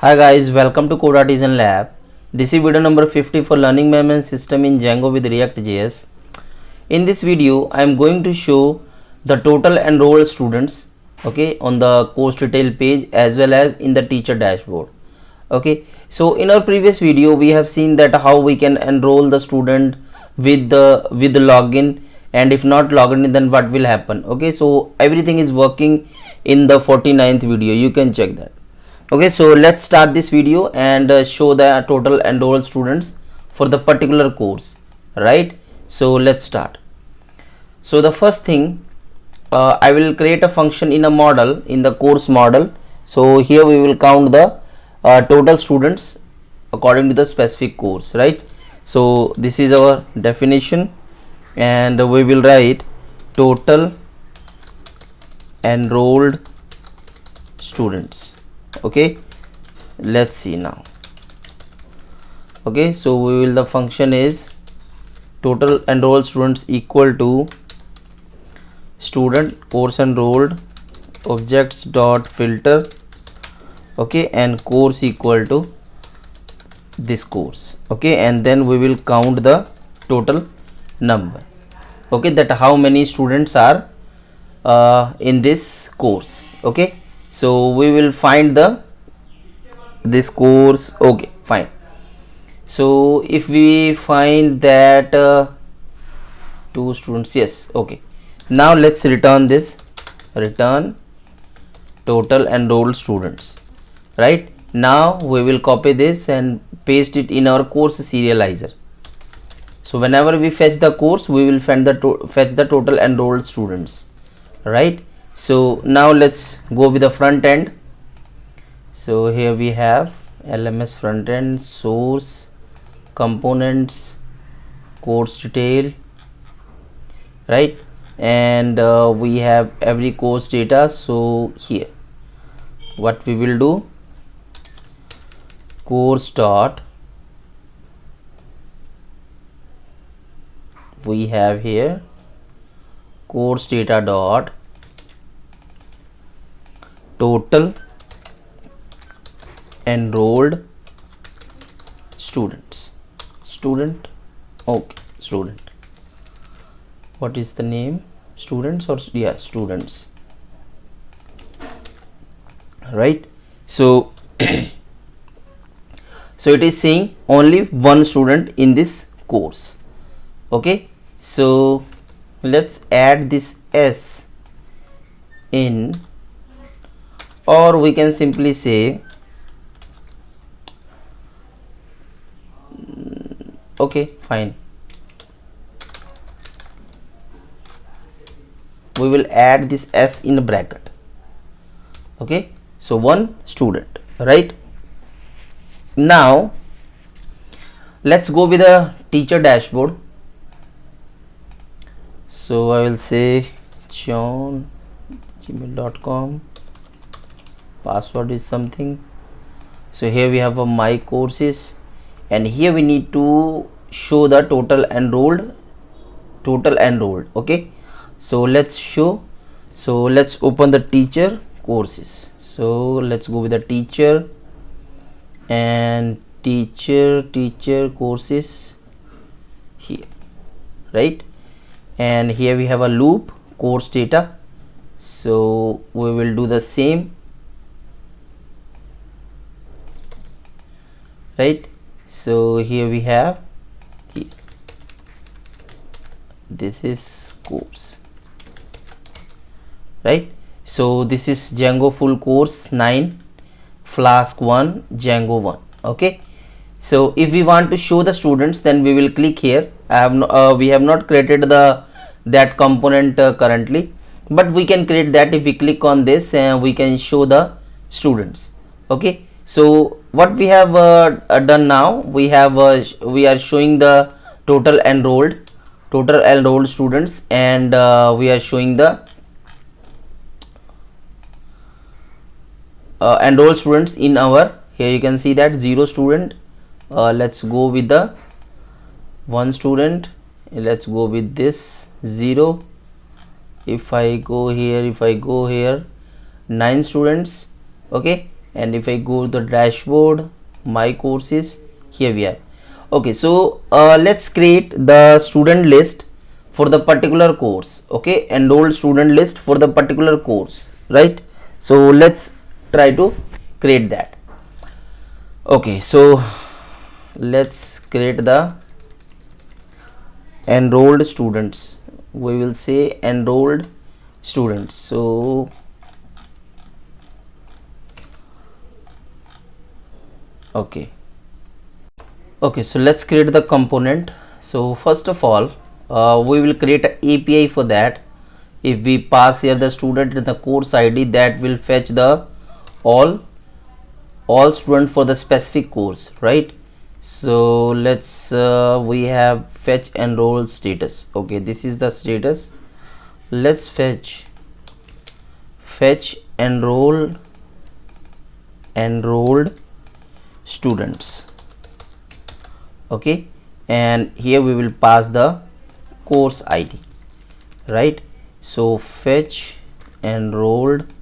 Hi guys, welcome to Code Artisan Lab. This is video number 50 for learning management system in Django with ReactJs. In this video, I am going to show the total enrolled students, okay, on the course detail page as well as in the teacher dashboard. Okay, so in our previous video, we have seen that how we can enroll the student with the login, and if not login, then what will happen. Okay, so everything is working in the 49th video. You can check that. Okay, so let's start this video and show the total enrolled students for the particular course, right? So let's start. So the first thing, I will create a function in a model, in the course model. So here we will count the total students according to the specific course, right? So this is our definition, and we will write total enrolled students. Okay, let's see now. Okay, so we will, the function is total enrolled students equal to student course enrolled objects dot filter, okay, and course equal to this course. Okay, and then we will count the total number, okay, that how many students are in this course. Okay, so we will find this course. Okay, fine. So if we find that 2 students, yes, okay, now let's return this, return total enrolled students. Right now we will copy this and paste it in our course serializer. So whenever we fetch the course, we will fetch the total enrolled students, right? So now let's go with the front end. So here we have LMS front end, source, components, course detail, right? And we have every course data. So here what we will do, course dot, we have here course data dot total enrolled students. Student, okay, student, what is the name? Students, or yeah, students, right? So so it is saying only one student in this course. Okay, so let's add this S in, or we can simply say, okay, fine, we will add this S in a bracket. Okay, so one student, right? Now let's go with the teacher dashboard. So I will say john@gmail.com, password is something. So here we have a my courses, and here we need to show the total enrolled. Okay, so let's show. So let's open the teacher courses. So let's go with the teacher and teacher courses here, right? And here we have a loop, course data. So we will do the same, right? So here we have, here, this is course, right? So this is Django full course 9, Flask 1, Django 1. Okay, so if we want to show the students, then we will click here. We have not created that component currently, but we can create that. If we click on this, and we can show the students. Okay, so what we have done now, we are showing the total enrolled students, and we are showing the enrolled students in our, here you can see that 0 student. Let's go with the 1 student. Let's go with this 0. If I go here, 9 students. Okay, and if I go to the dashboard, my courses, here we are. Okay, so let's create the student list for the particular course. Okay, enrolled student list for the particular course, right? So let's try to create that. Okay, so let's create the enrolled students. We will say enrolled students. So okay, so let's create the component. So first of all, we will create an API for that. If we pass here the student in the course ID, that will fetch the all student for the specific course, right? So let's we have fetch enroll status. Okay, this is the status. Let's fetch enrolled students. Okay, and here we will pass the course ID, right? So fetch enrolled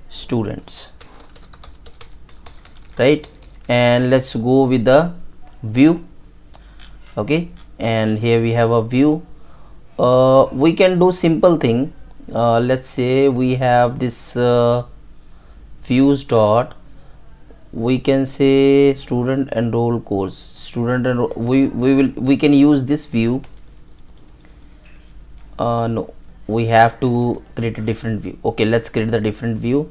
students, right? And let's go with the view. Okay, and here we have a view. We can do simple thing. Let's say we have this views dot, we can say student enroll course, student enroll. We can use this view. No, we have to create a different view. Okay, let's create the different view.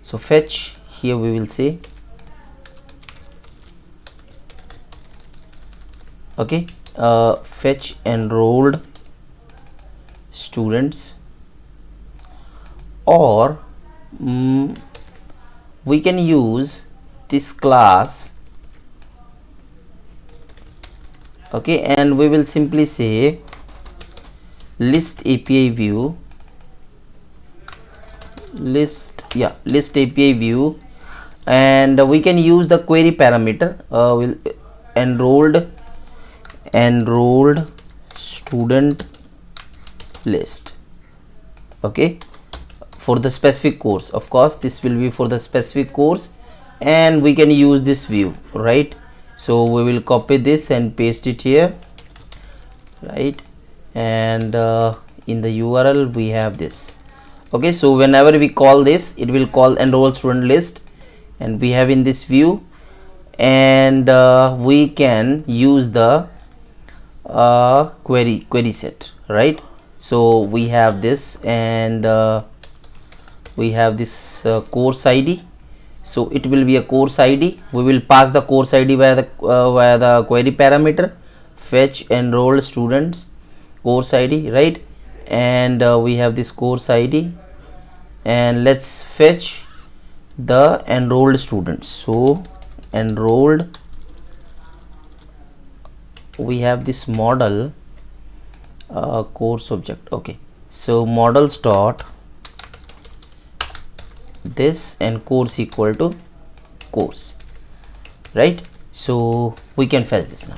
So fetch, here we will say, okay, fetch enrolled students, or we can use this class. Okay, and we will simply say list API view, list API view, and we can use the query parameter. Will enrolled student list. Okay, for the specific course. Of course, this will be for the specific course, and we can use this view, right? So we will copy this and paste it here, right? And in the URL we have this. Okay, so whenever we call this, it will call enrolled student list, and we have in this view, and we can use the query set, right? So we have this, and we have this course ID. So it will be a course ID. We will pass the course ID via the query parameter fetch enrolled students course ID, right? And we have this course ID, and let's fetch the enrolled students. So enrolled, we have this model course object. Okay, so models dot this and course equal to course, right? So we can fetch this now.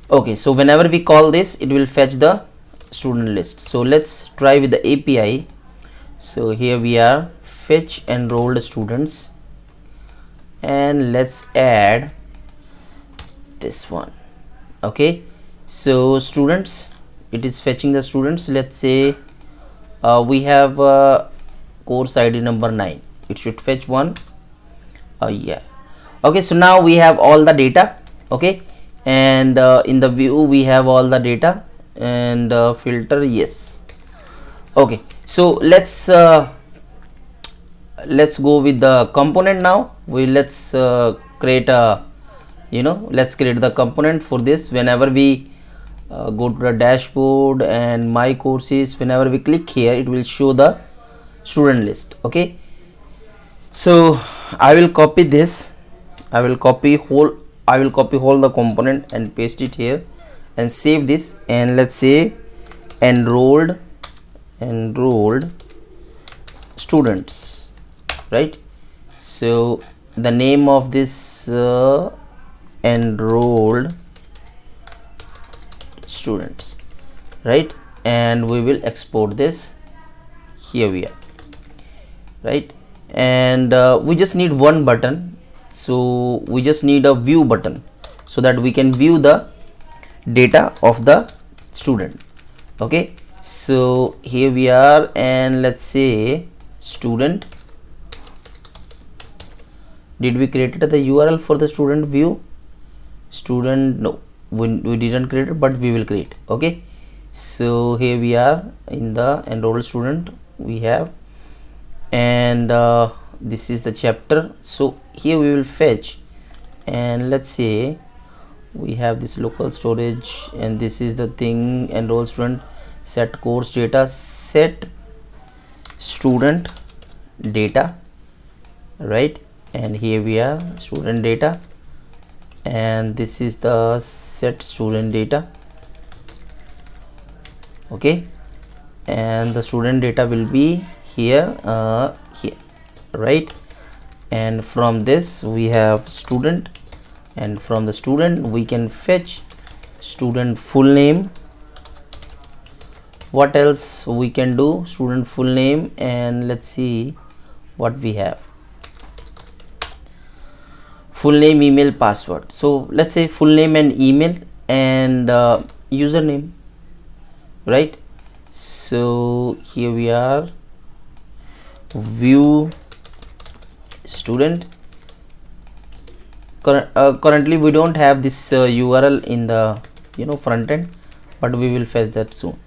Okay, so whenever we call this, it will fetch the student list. So let's try with the API. So here we are, fetch enrolled students, and let's add this one. Okay, so students, it is fetching the students. Let's say we have course ID number 9. It should fetch one. Yeah. Okay, so now we have all the data. Okay, and in the view we have all the data, and filter, yes. Okay, so let's go with the component now. Let's create a, let's create the component for this. Whenever we go to the dashboard and my courses, whenever we click here, it will show the student list. Okay, so I will copy this, I will copy whole the component and paste it here and save this, and let's say enrolled students, right? So the name of this enrolled students, right? And we will export this. Here we are, right? and we just need one button. So we just need a view button so that we can view the data of the student. Okay, so here we are, and let's say student. Did we create the URL for the student view? Student, no, we didn't create it, but we will create. Okay, so here we are in the enrolled student we have, and this is the chapter. So here we will fetch, and let's say we have this local storage, and this is the thing, enroll student, set course data, set student data, right? And here we are, student data, and this is the set student data. Okay, and the student data will be here, here, right? And from this we have student, and from the student we can fetch student full name. What else we can do? Student full name, and let's see what we have. Full name, email, password. So let's say full name and email, and username, right? So here we are, view student. Currently we don't have this URL in the front end, but we will fetch that soon.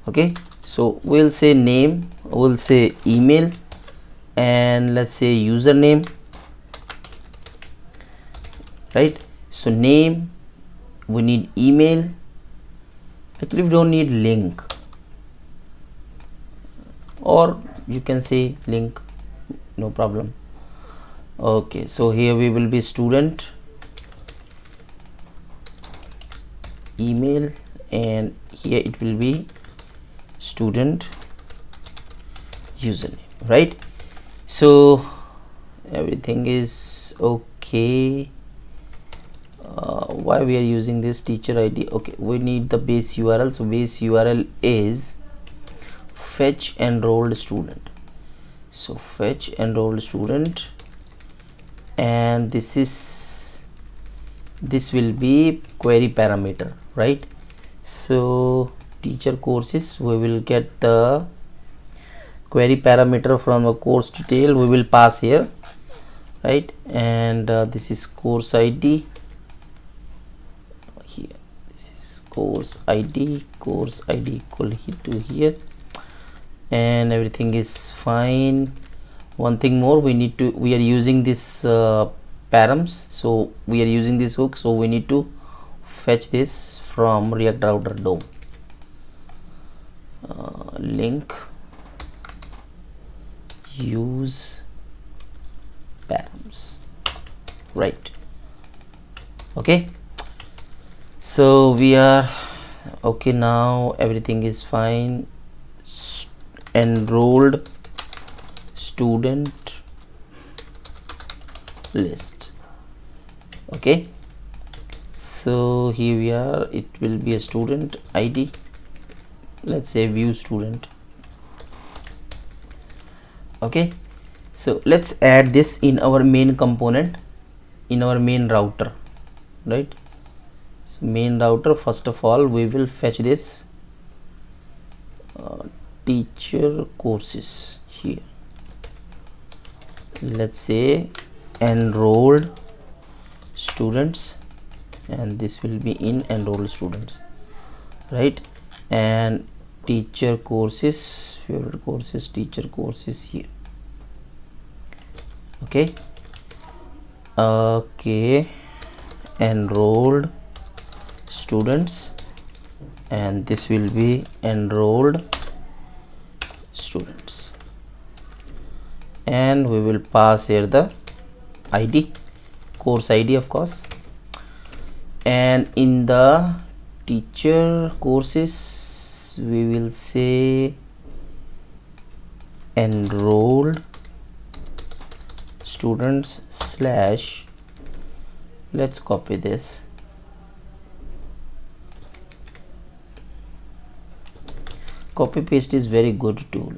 Okay, so we'll say name, we'll say email, and let's say username, right? So name, we need email. Actually we don't need link, or you can say link, no problem. Okay, so here we will be student email, and here it will be student username, right? So everything is okay. Why we are using this teacher ID? Okay, we need the base URL. So base URL is fetch enrolled student. So fetch enrolled student, and this will be query parameter, right? So teacher courses, we will get the query parameter from the course detail, we will pass here, right? And this is course ID. Here this is course ID equal to here, and everything is fine. One thing more, we are using this params, so we are using this hook, so we need to fetch this from React router DOM. Link use params, right? Okay, so we are okay now, everything is fine. Enrolled student list. Okay, so here we are, it will be a student ID, let's say view student. Okay, so let's add this in our main component, in our main router, right? So main router, first of all we will fetch this teacher courses here. Let's say enrolled students, and this will be in enrolled students, right? And teacher courses, favorite courses, teacher courses here. Okay, enrolled students, and this will be enrolled students, and we will pass here the ID, course ID of course. And in the teacher courses we will say enrolled students slash, let's copy this, copy paste is very good tool.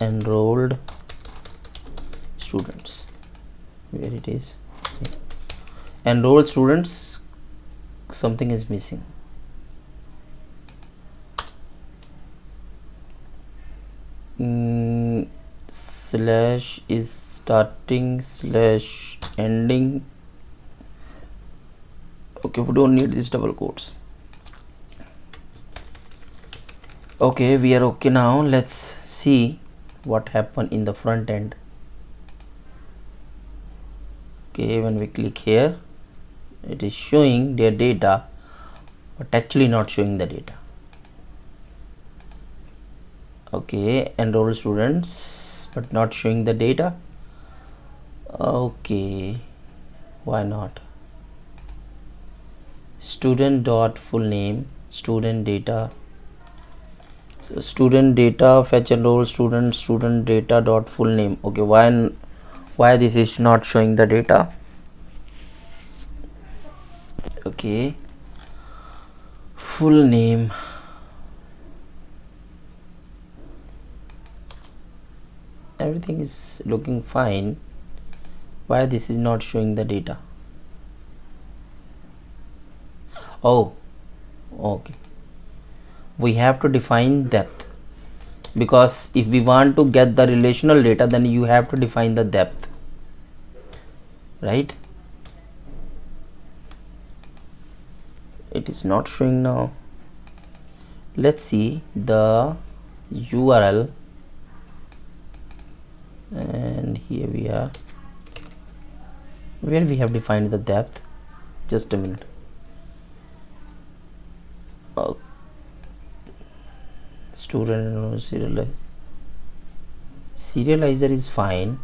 enrolled students. Where it is? Enrolled students, something is missing. Slash is starting, slash ending. Okay, we don't need these double quotes. Okay, we are okay now. Let's see what happened in the front end. Okay, when we click here, it is showing their data, but actually not showing the data. Okay, enrolled students, but not showing the data. Okay, why not? Student dot full name, student data. So student data, fetch enrolled student, student data dot full name. Okay, why this is not showing the data? Okay, full name. Everything is looking fine. Why this is not showing the data? Oh, okay, we have to define depth, because if we want to get the relational data, then you have to define the depth, right? It is not showing now. Let's see the URL, and here we are, where we have defined the depth. Just a minute. Oh, student serializer is fine.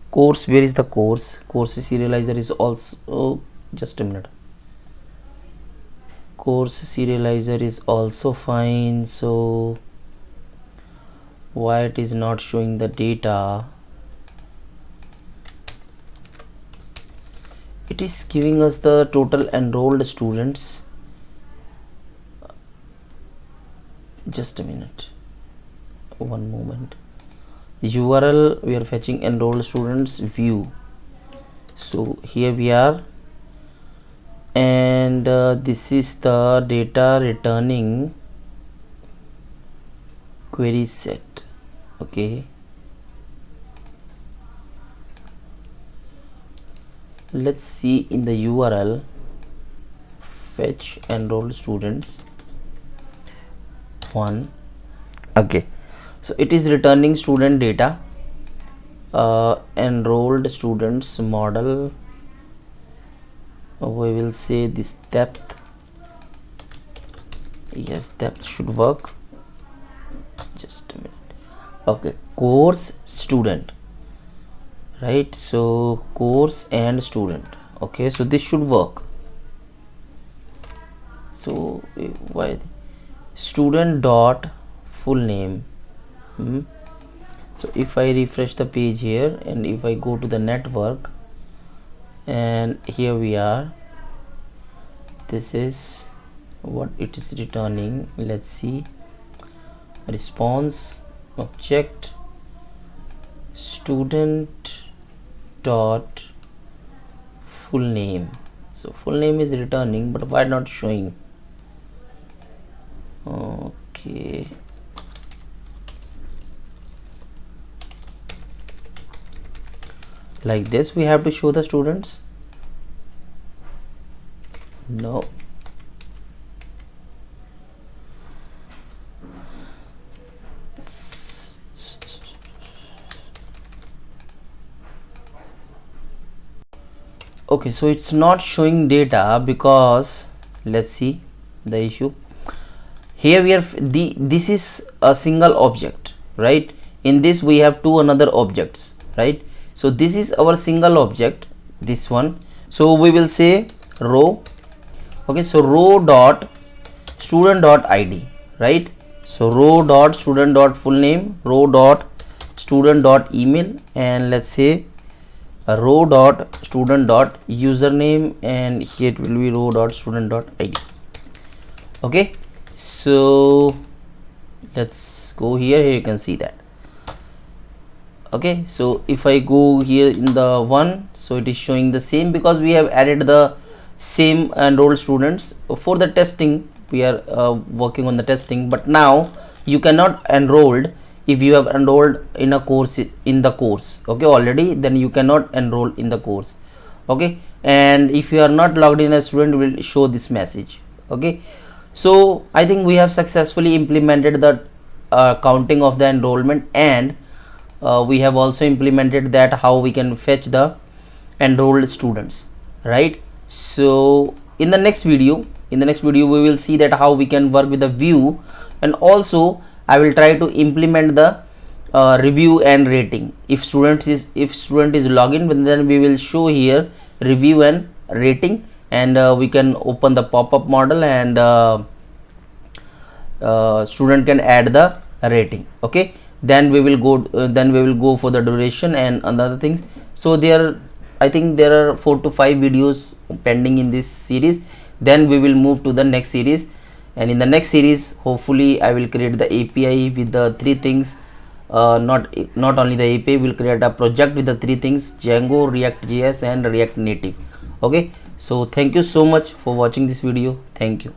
Course, where is the course? Course serializer is also, just a minute. Course serializer is also fine. So why it is not showing the data? It is giving us the total enrolled students. Just a minute, one moment. URL, we are fetching enrolled students view. So here we are, and this is the data returning query set. Okay, let's see in the URL, fetch enrolled students 1. Okay, so it is returning student data, enrolled students model. We will say this depth. Yes, depth should work. Just a minute. Okay, course student, right? So course and student. Okay, so this should work. So why student dot full name? So if I refresh the page here, and if I go to the network, and here we are, this is what it is returning. Let's see, response object student dot full name. So full name is returning, but why not showing? Okay, like this we have to show the students. No, okay, so it's not showing data because, let's see the issue. Here we are, this is a single object, right? In this we have two another objects, right? So this is our single object, this one. So we will say row. Okay, so row dot student dot id, right? So row dot student dot full name, row dot student dot email, and let's say a row dot student dot username, and here it will be row dot student dot id. Okay, so let's go here. Here you can see that. Okay, so if I go here in the one, so it is showing the same because we have added the same enrolled students for the testing. We are working on the testing, but now you cannot enrolled if you have enrolled in a course in the course, okay, already, then you cannot enroll in the course. Okay, and if you are not logged in as student, will show this message. Okay, so I think we have successfully implemented the counting of the enrollment, and we have also implemented that how we can fetch the enrolled students, right? So in the next video we will see that how we can work with the view, and also I will try to implement the review and rating. If student is login, then we will show here review and rating, and we can open the pop-up model, and student can add the rating. Okay, then we will go for the duration and other things. So I think there are 4 to 5 videos pending in this series. Then we will move to the next series, and in the next series hopefully I will create the API with the 3 things. Not only the API, will create a project with the 3 things: Django, ReactJs and React Native. Okay, so thank you so much for watching this video. Thank you.